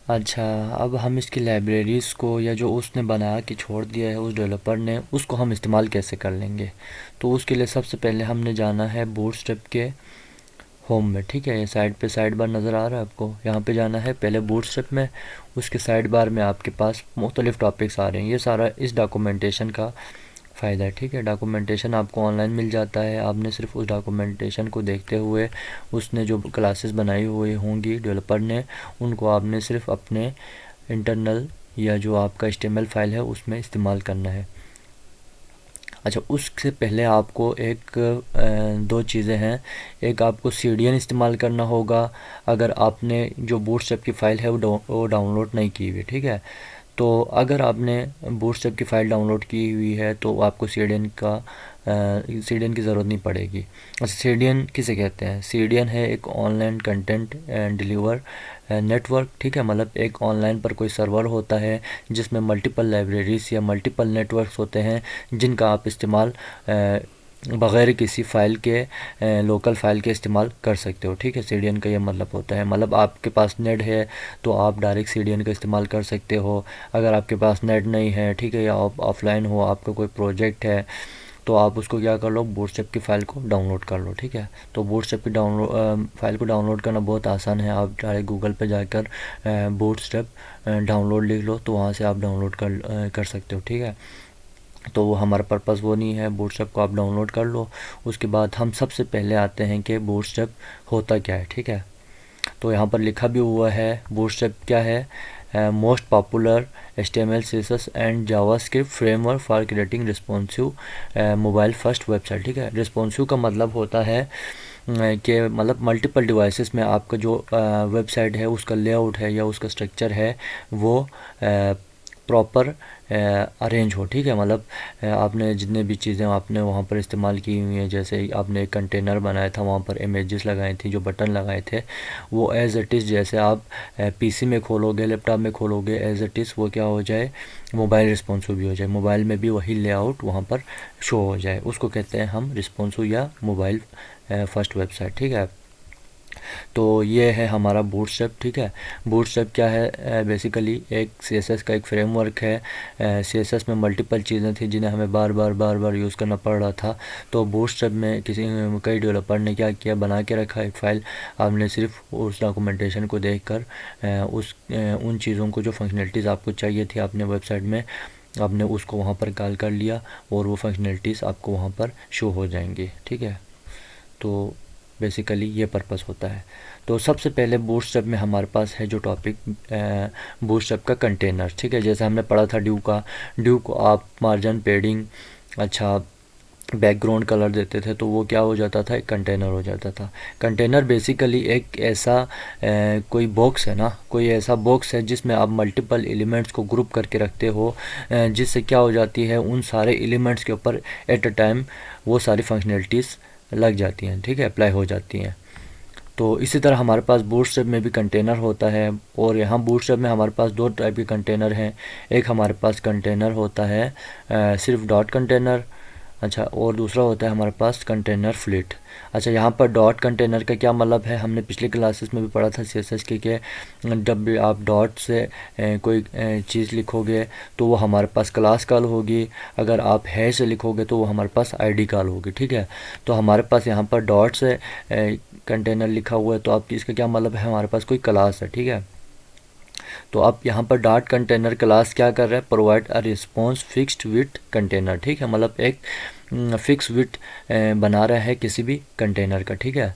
अच्छा, अब हम इसकी लाइब्रेरीज़ को या जो उसने बना के छोड़ दिया है उस डेवलपर ने, उसको हम इस्तेमाल कैसे कर लेंगे। तो उसके लिए सबसे पहले हमने जाना है बूटस्ट्रैप के होम में। ठीक है, ये साइड बार नज़र आ रहा है आपको, यहाँ पे जाना है पहले बूटस्ट्रैप में। उसके साइड बार में आपके पास मुख्तलिफ़ टॉपिक्स आ रहे हैं, ये सारा इस डॉक्यूमेंटेशन का फ़ायदा है। ठीक है, डॉक्यूमेंटेशन आपको ऑनलाइन मिल जाता है, आपने सिर्फ उस डॉक्यूमेंटेशन को देखते हुए उसने जो क्लासेस बनाई हुई होंगी डेवलपर ने, उनको आपने सिर्फ अपने इंटरनल या जो आपका HTML फाइल है उसमें इस्तेमाल करना है। अच्छा, उससे पहले आपको एक दो चीज़ें हैं। एक आपको CDN इस्तेमाल करना होगा अगर आपने जो बूटस्ट्रैप की फ़ाइल है वो डाउनलोड नहीं की हुई। ठीक है, तो अगर आपने बूटस्ट्रैप की फ़ाइल डाउनलोड की हुई है तो आपको CDN की ज़रूरत नहीं पड़ेगी। अच्छा, CDN किसे कहते हैं? CDN है एक ऑनलाइन कंटेंट डिलीवर नेटवर्क। ठीक है, मतलब एक ऑनलाइन पर कोई सर्वर होता है जिसमें मल्टीपल लाइब्रेरीज या मल्टीपल नेटवर्क्स होते हैं जिनका आप इस्तेमाल बग़ैर किसी फ़ाइल के लोकल फ़ाइल के इस्तेमाल कर सकते हो। ठीक है, CDN का ये मतलब होता है, मतलब आपके पास नेट है तो आप डायरेक्ट CDN का इस्तेमाल कर सकते हो। अगर आपके पास नेट नहीं है, ठीक है, या आप ऑफलाइन हो, आपका कोई प्रोजेक्ट है, तो आप उसको क्या कर लो, बूटस्ट्रैप की फ़ाइल को डाउनलोड कर लो। ठीक है, तो बूटस्ट्रैप की फ़ाइल को डाउनलोड करना बहुत आसान है। आप डायरेक्ट गूगल पे जाकर बूटस्ट्रैप डाउनलोड लिख लो तो वहाँ से आप डाउनलोड कर सकते हो। ठीक है, तो वो हमारा पर्पज़ वो नहीं है, बूटस्ट्रैप को आप डाउनलोड कर लो। उसके बाद हम सबसे पहले आते हैं कि बूटस्ट्रैप होता क्या है। ठीक है, तो यहाँ पर लिखा भी हुआ है बूटस्ट्रैप क्या है। Most popular HTML CSS and JavaScript framework for creating responsive mobile first website. ठीक है, रिस्पॉन्सिव का मतलब होता है कि मतलब मल्टीपल डिवाइसेस में आपका जो वेबसाइट है उसका लेआउट है या उसका स्ट्रक्चर है वो प्रॉपर अरेंज हो। ठीक है, मतलब आपने जितने भी चीज़ें आपने वहाँ पर इस्तेमाल की हुई हैं, जैसे आपने एक कंटेनर बनाया था, वहाँ पर इमेजेस लगाई थी, जो बटन लगाए थे, वो एज़ इट इज़ जैसे आप PC में खोलोगे, लैपटॉप में खोलोगे, एज़ इट इज़ वो क्या हो जाए, मोबाइल रिस्पॉन्सिव भी हो जाए, मोबाइल में भी वही लेआउट वहाँ पर शो हो जाए, उसको कहते हैं हम रिस्पॉन्सिव या मोबाइल फर्स्ट वेबसाइट। ठीक है, तो ये है हमारा बूटस्ट्रैप। ठीक है, बूटस्ट्रैप क्या है, बेसिकली एक CSS का एक फ्रेमवर्क है। CSS में मल्टीपल चीज़ें थी जिन्हें हमें बार बार यूज़ करना पड़ रहा था। तो बूटस्ट्रैप में कई डेवलपर ने क्या किया, बना के रखा एक फ़ाइल। आपने सिर्फ उस डॉक्यूमेंटेशन को देखकर उन चीज़ों को, जो फंक्शनलिटीज़ आपको चाहिए थी अपने वेबसाइट में, आपने उसको वहाँ पर कॉल कर लिया और वो फंक्शनलिटीज़ आपको वहाँ पर शो हो जाएंगी। ठीक है, तो बेसिकली ये पर्पस होता है। तो सबसे पहले बूटस्ट्रैप में हमारे पास है जो टॉपिक, बूटस्ट्रैप का कंटेनर। ठीक है, जैसे हमने पढ़ा था ड्यू को आप मार्जिन पेडिंग, अच्छा, बैकग्राउंड कलर देते थे तो वो क्या हो जाता था, एक कंटेनर हो जाता था। कंटेनर बेसिकली एक ऐसा कोई बॉक्स है ना, कोई ऐसा बॉक्स है जिसमें आप मल्टीपल एलिमेंट्स को ग्रुप करके रखते हो, जिससे क्या हो जाती है, उन सारे एलिमेंट्स के ऊपर एट अ टाइम वो सारी फंक्शनलिटीज़ लग जाती हैं। ठीक है, अप्लाई हो जाती हैं। तो इसी तरह हमारे पास बूटस्ट्रैप में भी कंटेनर होता है, और यहाँ बूटस्ट्रैप में हमारे पास दो टाइप के कंटेनर हैं। एक हमारे पास कंटेनर होता है सिर्फ डॉट कंटेनर, अच्छा, और दूसरा होता है हमारे पास कंटेनर फ्लिट। अच्छा, यहाँ पर डॉट कंटेनर का क्या मतलब है, हमने पिछले क्लासेस में भी पढ़ा था CSS के कि जब भी आप डॉट से कोई चीज़ लिखोगे तो वो हमारे पास क्लास कॉल होगी, अगर आप हैश से लिखोगे तो वो हमारे पास ID कॉल होगी। ठीक है, तो हमारे पास यहाँ पर डॉट से कंटेनर लिखा हुआ है तो आप इसका क्या मतलब है, हमारे पास कोई क्लास है। ठीक है, तो आप यहाँ पर डॉट कंटेनर क्लास क्या कर रहा है, provide a response fixed with container. ठीक है, मतलब एक फिक्स विथ बना रहा है किसी भी कंटेनर का। ठीक है,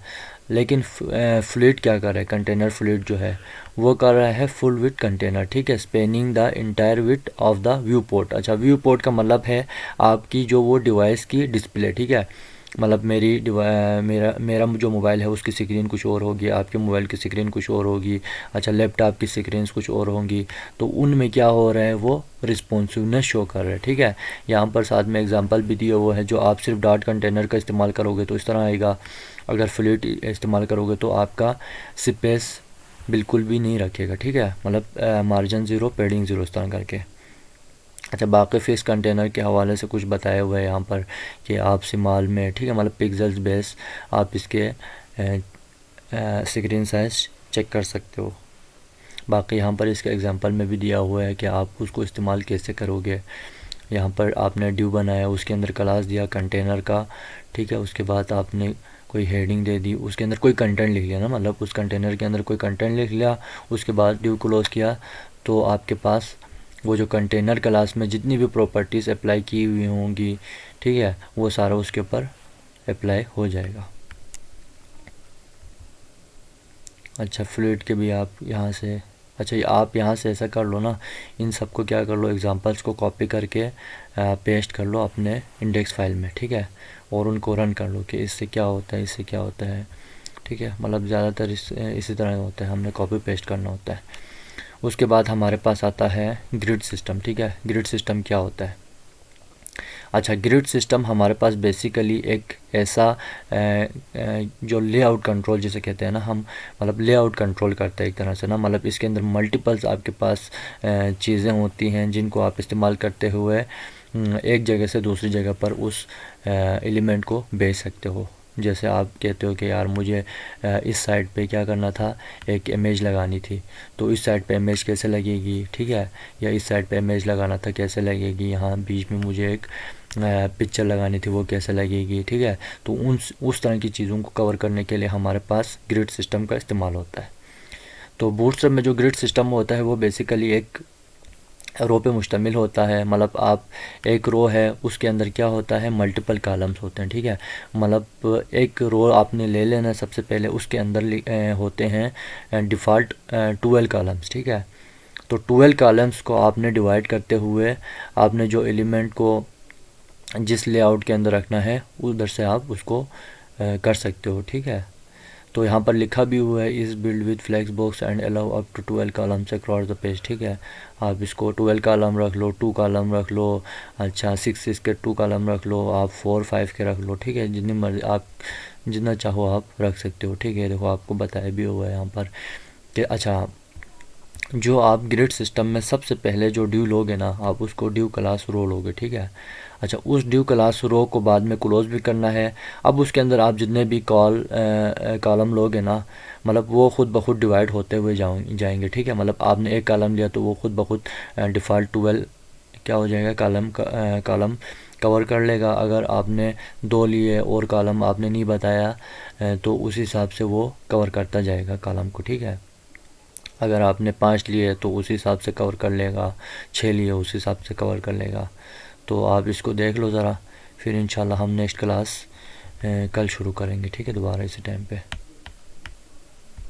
लेकिन फ्लूइड क्या कर रहा है, कंटेनर फ्लूइड जो है वो कर रहा है फुल विथ कंटेनर। ठीक है, spanning the entire width of the viewport. अच्छा, व्यू पोर्ट का मतलब है आपकी जो वो डिवाइस की डिस्प्ले। ठीक है, मतलब मेरा जो मोबाइल है उसकी स्क्रीन कुछ और होगी, आपके मोबाइल की स्क्रीन कुछ और होगी, अच्छा, लैपटॉप की स्क्रीन कुछ और होंगी, तो उनमें क्या हो रहा है, वो रिस्पॉन्सिवनेस शो कर रहा है। ठीक है, यहाँ पर साथ में एग्जांपल भी दिया हुआ है, जो आप सिर्फ डॉट कंटेनर का इस्तेमाल करोगे तो इस तरह आएगा, अगर फ्लूइड इस्तेमाल करोगे तो आपका स्पेस बिल्कुल भी नहीं रखेगा। ठीक है, मतलब मार्जिन ज़ीरो, पेडिंग ज़ीरो, इस तरह करके। अच्छा, बाकी फ़िक्स कंटेनर के हवाले से कुछ बताया हुआ है यहाँ पर कि आप सिमाल में, ठीक है, मतलब पिक्सल्स बेस आप इसके स्क्रीन साइज चेक कर सकते हो। बाकी यहाँ पर इसके एग्जांपल में भी दिया हुआ है कि आप उसको इस्तेमाल कैसे करोगे। यहाँ पर आपने ड्यू बनाया, उसके अंदर क्लास दिया कंटेनर का, ठीक है। उसके बाद आपने कोई हेडिंग दे दी, उसके अंदर कोई कंटेंट लिख लिया ना, मतलब उस कंटेनर के अंदर कोई कंटेंट लिख लिया, उसके बाद ड्यू क्लोज किया, तो आपके पास वो जो कंटेनर क्लास में जितनी भी प्रॉपर्टीज़ अप्लाई की हुई होंगी, ठीक है, वो सारा उसके ऊपर अप्लाई हो जाएगा। अच्छा, फ्लूइड के भी आप यहाँ से, अच्छा आप यहाँ से ऐसा कर लो ना, इन सब को क्या कर लो, एग्जांपल्स को कॉपी करके पेस्ट कर लो अपने इंडेक्स फाइल में, ठीक है, और उनको रन कर लो कि इससे क्या होता है, इससे क्या होता है, ठीक है। मतलब ज़्यादातर इसी तरह होता है, हमने कॉपी पेस्ट करना होता है। उसके बाद हमारे पास आता है ग्रिड सिस्टम, ठीक है। ग्रिड सिस्टम क्या होता है? अच्छा, ग्रिड सिस्टम हमारे पास बेसिकली एक ऐसा जो लेआउट कंट्रोल जिसे कहते हैं ना हम, मतलब लेआउट कंट्रोल करता है एक तरह से ना, मतलब इसके अंदर मल्टीपल्स आपके पास चीज़ें होती हैं जिनको आप इस्तेमाल करते हुए एक जगह से दूसरी जगह पर उस एलिमेंट को भेज सकते हो। जैसे आप कहते हो कि यार मुझे इस साइड पे क्या करना था, एक इमेज लगानी थी, तो इस साइड पे इमेज कैसे लगेगी, ठीक है, या इस साइड पे इमेज लगाना था कैसे लगेगी, यहाँ बीच में मुझे एक पिक्चर लगानी थी वो कैसे लगेगी, ठीक है। तो उस तरह की चीज़ों को कवर करने के लिए हमारे पास ग्रिड सिस्टम का इस्तेमाल होता है। तो बूटस्ट्रैप में जो ग्रिड सिस्टम होता है वो बेसिकली एक रो पे मुश्तमिल होता है। मतलब आप एक रो है, उसके अंदर क्या होता है, मल्टीपल कॉलम्स होते हैं, ठीक है। मतलब एक रो आपने ले लेना, सबसे पहले उसके अंदर होते हैं डिफ़ॉल्ट 12 कॉलम्स, ठीक है। तो 12 कॉलम्स को आपने डिवाइड करते हुए आपने जो एलिमेंट को जिस लेआउट के अंदर रखना है उधर से आप उसको कर सकते हो, ठीक है। तो यहाँ पर लिखा भी हुआ है, इस build with flexbox and allow up to 12 columns across the page, ठीक है। आप इसको 12 कॉलम रख लो, 2 कॉलम रख लो, अच्छा 6 के 2 कॉलम रख लो, आप 4 5 के रख लो, ठीक है। जितनी मर्जी आप जितना चाहो आप रख सकते हो, ठीक है। देखो आपको बताया भी हुआ है यहाँ पर कि अच्छा, जो आप ग्रिड सिस्टम में सबसे पहले जो ड्यू लोगे ना, आप उसको ड्यू क्लास रो लोगे, ठीक है। अच्छा, उस ड्यू क्लास रो को बाद में क्लोज भी करना है। अब उसके अंदर आप जितने भी कॉलम लोगे ना, मतलब वो खुद ब खुद डिवाइड होते हुए जाएंगे, ठीक है। मतलब आपने एक कॉलम लिया तो वो खुद ब खुद डिफ़ॉल्ट 12 क्या हो जाएगा, कॉलम कवर कर लेगा। अगर आपने 2 लिए और कॉलम आपने नहीं बताया तो उस हिसाब से वो कवर करता जाएगा कॉलम को, ठीक है। अगर आपने 5 लिए तो उस हिसाब से कवर कर लेगा, 6 लिए उस हिसाब से कवर कर लेगा। तो आप इसको देख लो ज़रा, फिर इंशाल्लाह हम नेक्स्ट क्लास कल शुरू करेंगे, ठीक है, दोबारा इसी टाइम पे।